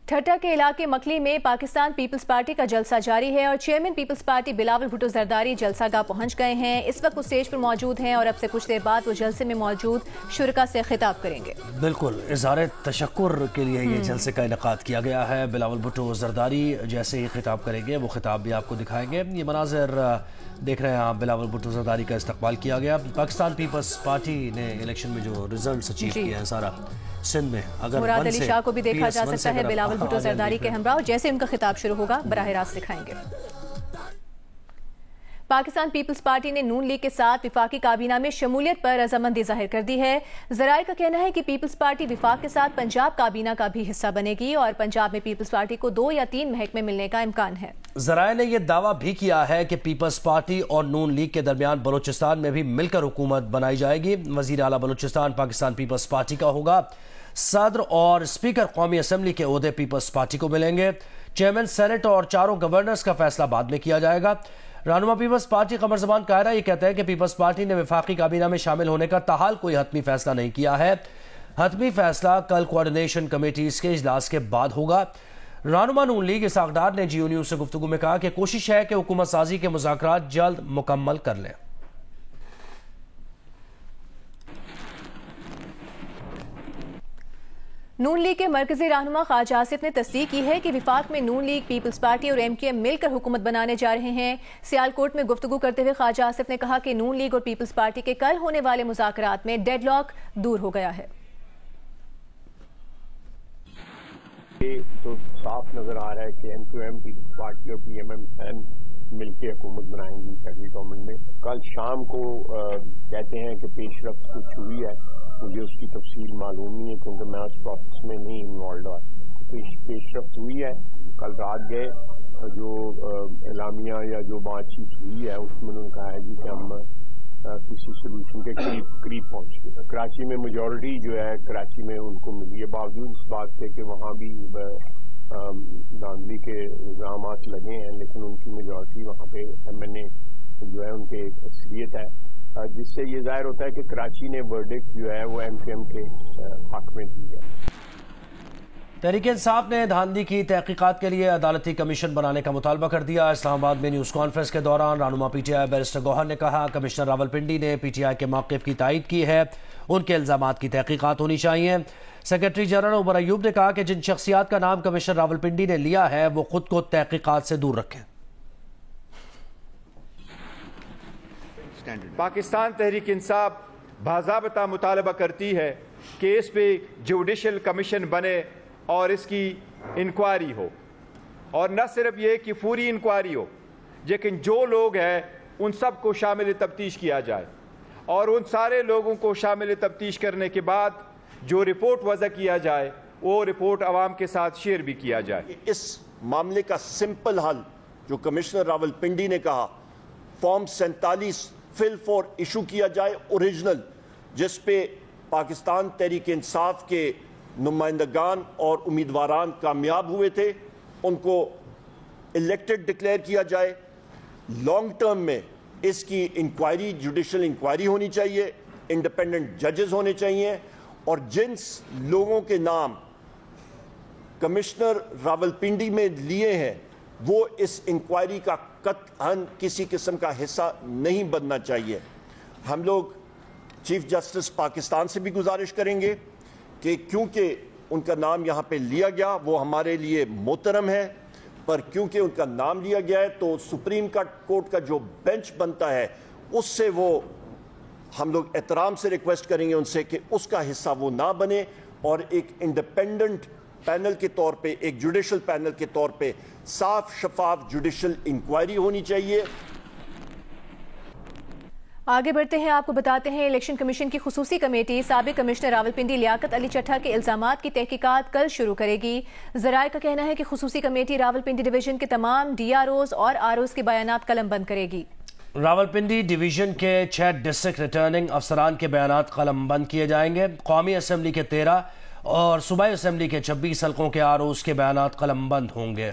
ٹھٹہ کے علاقے مکلی میں پاکستان پیپلز پارٹی کا جلسہ جاری ہے اور چیئرمین پیپلز پارٹی بلاول بھٹو زرداری جلسہ گاہ پہنچ گئے ہیں۔ اس وقت وہ اسٹیج پر موجود ہیں اور اب سے کچھ دیر بعد وہ جلسے میں موجود شرکاء سے خطاب کریں گے۔ بالکل، اظہار تشکر کے لیے یہ جلسے کا انعقاد کیا گیا ہے۔ بلاول بھٹو زرداری جیسے ہی خطاب کریں گے وہ خطاب بھی آپ کو دکھائیں گے۔ یہ مناظر دیکھ رہے ہیں آپ، بلاول بھٹو زرداری کا استقبال کیا گیا۔ پاکستان پیپلز پارٹی نے الیکشن میں جو ریزلٹس اچیو کیے ہیں سارا سندھ میں، اگر مراد علی شاہ کو بھی دیکھا جا سکتا ہے بلاول بھٹو زرداری کے ہمراہ، جیسے ان کا خطاب شروع ہوگا براہ راست دکھائیں گے۔ پاکستان پیپلز پارٹی نے نون لیگ کے ساتھ وفاقی کابینہ میں شمولیت پر رضامندی ظاہر کر دی ہے۔ ذرائع کا کہنا ہے کہ پیپلز پارٹی وفاق کے ساتھ پنجاب کابینہ کا بھی حصہ بنے گی اور پنجاب میں پیپلز پارٹی کو 2 یا 3 محکمے ملنے کا امکان ہے۔ ذرائع نے یہ دعویٰ بھی کیا ہے کہ پیپلز پارٹی اور نون لیگ کے درمیان بلوچستان میں بھی مل کر حکومت بنائی جائے گی۔ وزیر اعلیٰ بلوچستان پاکستان پیپلز پارٹی کا ہوگا۔ صدر اور اسپیکر قومی اسمبلی کے عہدے پیپلز پارٹی کو ملیں گے۔ چیئرمین سینٹ اور 4 گورنرز کا فیصلہ بعد میں کیا جائے گا۔ رہنما پیپلز پارٹی قمر زمان قاہرہ یہ کہتے ہیں کہ پیپلز پارٹی نے وفاقی کابینہ میں شامل ہونے کا تاحال کوئی حتمی فیصلہ نہیں کیا ہے۔ حتمی فیصلہ کل کوارڈینیشن کمیٹیز کے اجلاس کے بعد ہوگا۔ رہنما نون لیگ اسحاق ڈار نے جیو نیوز سے گفتگو میں کہا کہ کوشش ہے کہ حکومت سازی کے مذاکرات جلد مکمل کر لیں۔ نون لیگ کے مرکزی رہنما خواجہ آصف نے تصدیق کی ہے کہ وفاق میں نون لیگ، پیپلز پارٹی اور MQM مل کر حکومت بنانے جا رہے ہیں۔ سیالکوٹ میں گفتگو کرتے ہوئے خواجہ آصف نے کہا کہ نون لیگ اور پیپلز پارٹی کے کل ہونے والے مذاکرات میں ڈیڈ لاک دور ہو گیا ہے۔ یہ تو صاف نظر آ رہا ہے کہ MQM، پیپلز پارٹی اور PMM مل کے حکومت بنائیں گی فیڈرل گورنمنٹ میں۔ کل شام کو کہتے ہیں کہ پیش رفت کچھ ہوئی ہے، مجھے اس کی تفصیل معلوم نہیں ہے کیونکہ میں اس پروسیس میں نہیں انوالوڈ ہوا۔ پیش رفت ہوئی ہے، کل رات گئے، جو اعلامیہ یا جو بات چیت ہوئی ہے اس میں انہوں نے کہا ہے جی کہ ہم کسی سولوشن کے قریب پہنچ گئے۔ کراچی میں میجورٹی جو ہے کراچی میں ان کو ملی ہے، باوجود اس بات سے کہ وہاں بھی دھاندلی کے الزامات لگے ہیں، لیکن ان کی میجورٹی وہاں پہ MNA جو ہے ان کے اکثریت ہے، جس سے یہ ظاہر ہوتا ہے کہ کراچی نے ورڈکٹ جو ہے وہ MQM کے حق میں دی ہے۔ تحریک انصاف نے دھاندلی کی تحقیقات کے لیے عدالتی کمیشن بنانے کا مطالبہ کر دیا۔ اسلام آباد میں نیوز کانفرنس کے دوران رہنما PTI بیرسٹر گوہر نے کہا کمشنر راولپنڈی نے PTI کے موقف کی تائید کی ہے، ان کے الزامات کی تحقیقات ہونی چاہیے۔ سیکرٹری جنرل عمر ایوب نے کہا کہ جن شخصیات کا نام کمشنر راولپنڈی نے لیا ہے وہ خود کو تحقیقات سے دور رکھیں۔ پاکستان تحریک انصاف باضابطہ مطالبہ کرتی ہے کہ اس پہ جوڈیشل کمیشن بنے اور اس کی انکوائری ہو، اور نہ صرف یہ کہ پوری انکوائری ہو لیکن جو لوگ ہیں ان سب کو شامل تفتیش کیا جائے، اور ان سارے لوگوں کو شامل تفتیش کرنے کے بعد جو رپورٹ وضع کیا جائے وہ رپورٹ عوام کے ساتھ شیئر بھی کیا جائے۔ اس معاملے کا سمپل حل جو کمشنر راولپنڈی نے کہا، فارم 47 فل فور ایشو کیا جائے اوریجنل، جس پہ پاکستان تحریک انصاف کے نمائندگان اور امیدواران کامیاب ہوئے تھے، ان کو الیکٹڈ ڈکلیئر کیا جائے۔ لانگ ٹرم میں اس کی انکوائری، جوڈیشل انکوائری ہونی چاہیے، انڈیپینڈنٹ ججز ہونے چاہیے، اور جن لوگوں کے نام کمشنر راولپنڈی میں لیے ہیں وہ اس انکوائری کا قطعاً کسی قسم کا حصہ نہیں بننا چاہیے۔ ہم لوگ چیف جسٹس پاکستان سے بھی گزارش کریں گے کہ کیونکہ ان کا نام یہاں پہ لیا گیا وہ ہمارے لیے محترم ہے، پر کیونکہ ان کا نام لیا گیا ہے تو سپریم کورٹ کا جو بینچ بنتا ہے اس سے وہ ہم لوگ احترام سے ریکویسٹ کریں گے ان سے کہ اس کا حصہ وہ نہ بنے، اور ایک انڈیپینڈنٹ پینل کے طور پہ، ایک جوڈیشل پینل کے طور پہ صاف شفاف جوڈیشل انکوائری ہونی چاہیے۔ آگے بڑھتے ہیں، آپ کو بتاتے ہیں الیکشن کمیشن کی خصوصی کمیٹی سابق کمشنر راولپنڈی لیاقت علی چٹھا کے الزامات کی تحقیقات کل شروع کرے گی۔ ذرائع کا کہنا ہے کہ خصوصی کمیٹی راولپنڈی ڈویژن کے تمام DROز اور ROز کے بیانات قلم بند کرے گی۔ راولپنڈی ڈویژن کے 6 ڈسٹرکٹ ریٹرننگ افسران کے بیانات قلم بند کیے جائیں گے۔ قومی اسمبلی کے 13 اور صوبائی اسمبلی کے 26 حلقوں کے ROز کے بیانات قلم بند ہوں گے۔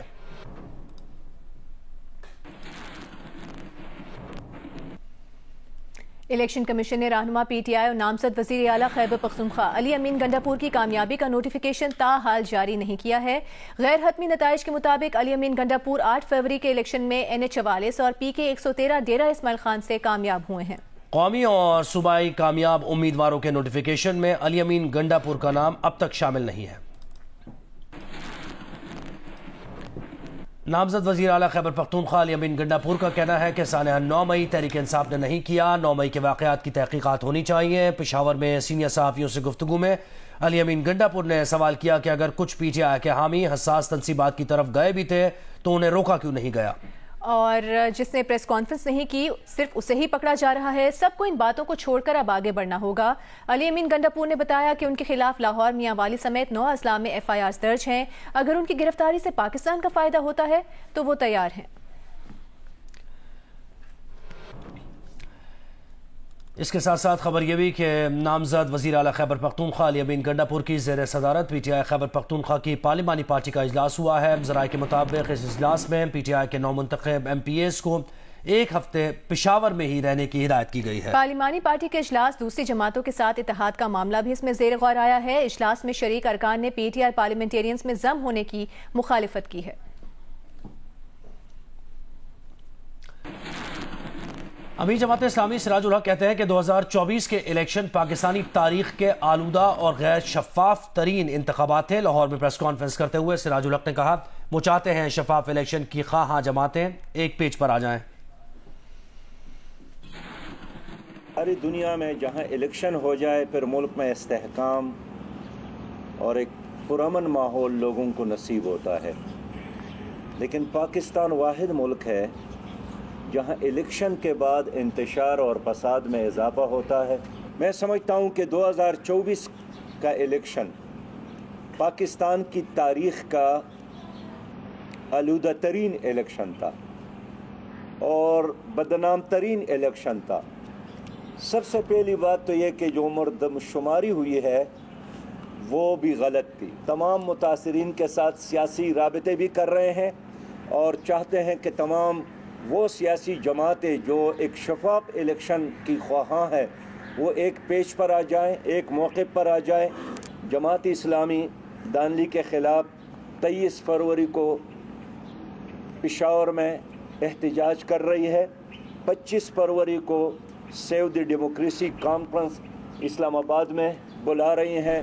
الیکشن کمیشن نے رہنما پی ٹی آئی اور نامزد وزیر اعلیٰ خیبر پختونخوا علی امین گنڈاپور کی کامیابی کا نوٹیفیکیشن تاحال جاری نہیں کیا ہے۔ غیر حتمی نتائج کے مطابق علی امین گنڈاپور 8 فروری کے الیکشن میں NH44 اور PK 113 ڈیرہ اسماعیل خان سے کامیاب ہوئے ہیں۔ قومی اور صوبائی کامیاب امیدواروں کے نوٹیفیکیشن میں علی امین گنڈاپور کا نام اب تک شامل نہیں ہے۔ نامزد وزیر اعلیٰ خیبر پختونخوا علی امین گنڈاپور کا کہنا ہے کہ سانحہ 9 مئی تحریک انصاف نے نہیں کیا۔ 9 مئی کے واقعات کی تحقیقات ہونی چاہیے۔ پشاور میں سینئر صحافیوں سے گفتگو میں علی امین گنڈاپور نے سوال کیا کہ اگر کچھ PTI کے حامی حساس تنصیبات کی طرف گئے بھی تھے تو انہیں روکا کیوں نہیں گیا؟ اور جس نے پریس کانفرنس نہیں کی صرف اسے ہی پکڑا جا رہا ہے۔ سب کو ان باتوں کو چھوڑ کر اب آگے بڑھنا ہوگا۔ علی امین گنڈاپور نے بتایا کہ ان کے خلاف لاہور، میاں والی سمیت 9 اضلاع میں FIRs درج ہیں۔ اگر ان کی گرفتاری سے پاکستان کا فائدہ ہوتا ہے تو وہ تیار ہیں۔ اس کے ساتھ ساتھ خبر یہ بھی کہ نامزد وزیر اعلیٰ خیبر پختونخوا علی امین گنڈاپور کی زیر صدارت PTI خیبر پختونخوا کی پارلیمانی پارٹی کا اجلاس ہوا ہے۔ ذرائع کے مطابق اس اجلاس میں PTI کے نومنتخب MPAs کو 1 ہفتے پشاور میں ہی رہنے کی ہدایت کی گئی ہے۔ پارلیمانی پارٹی کے اجلاس دوسری جماعتوں کے ساتھ اتحاد کا معاملہ بھی اس میں زیر غور آیا ہے۔ اجلاس میں شریک ارکان نے PTI پارلیمنٹیرینز میں ضم ہونے کی مخالفت کی ہے۔ امیر جماعت اسلامی سراج الحق کہتے ہیں کہ 2024 کے الیکشن پاکستانی تاریخ کے آلودہ اور غیر شفاف ترین انتخابات تھے۔ لاہور میں پریس کانفرنس کرتے ہوئے سراج الحق نے کہا وہ چاہتے ہیں شفاف الیکشن کی خواہاں جماعتیں ایک پیج پر آ جائیں۔ ساری دنیا میں جہاں الیکشن ہو جائے پھر ملک میں استحکام اور ایک پرامن ماحول لوگوں کو نصیب ہوتا ہے، لیکن پاکستان واحد ملک ہے جہاں الیکشن کے بعد انتشار اور فساد میں اضافہ ہوتا ہے۔ میں سمجھتا ہوں کہ 2024 کا الیکشن پاکستان کی تاریخ کا آلودہ ترین الیکشن تھا اور بدنام ترین الیکشن تھا۔ سب سے پہلی بات تو یہ کہ جو مردم شماری ہوئی ہے وہ بھی غلط تھی۔ تمام متاثرین کے ساتھ سیاسی رابطے بھی کر رہے ہیں اور چاہتے ہیں کہ تمام وہ سیاسی جماعتیں جو ایک شفاف الیکشن کی خواہاں ہیں وہ ایک پیج پر آ جائیں، ایک موقع پر آ جائیں۔ جماعت اسلامی دانلی کے خلاف 23 فروری کو پشاور میں احتجاج کر رہی ہے۔ 25 فروری کو سیو دی ڈیموکریسی کانفرنس اسلام آباد میں بلا رہی ہیں۔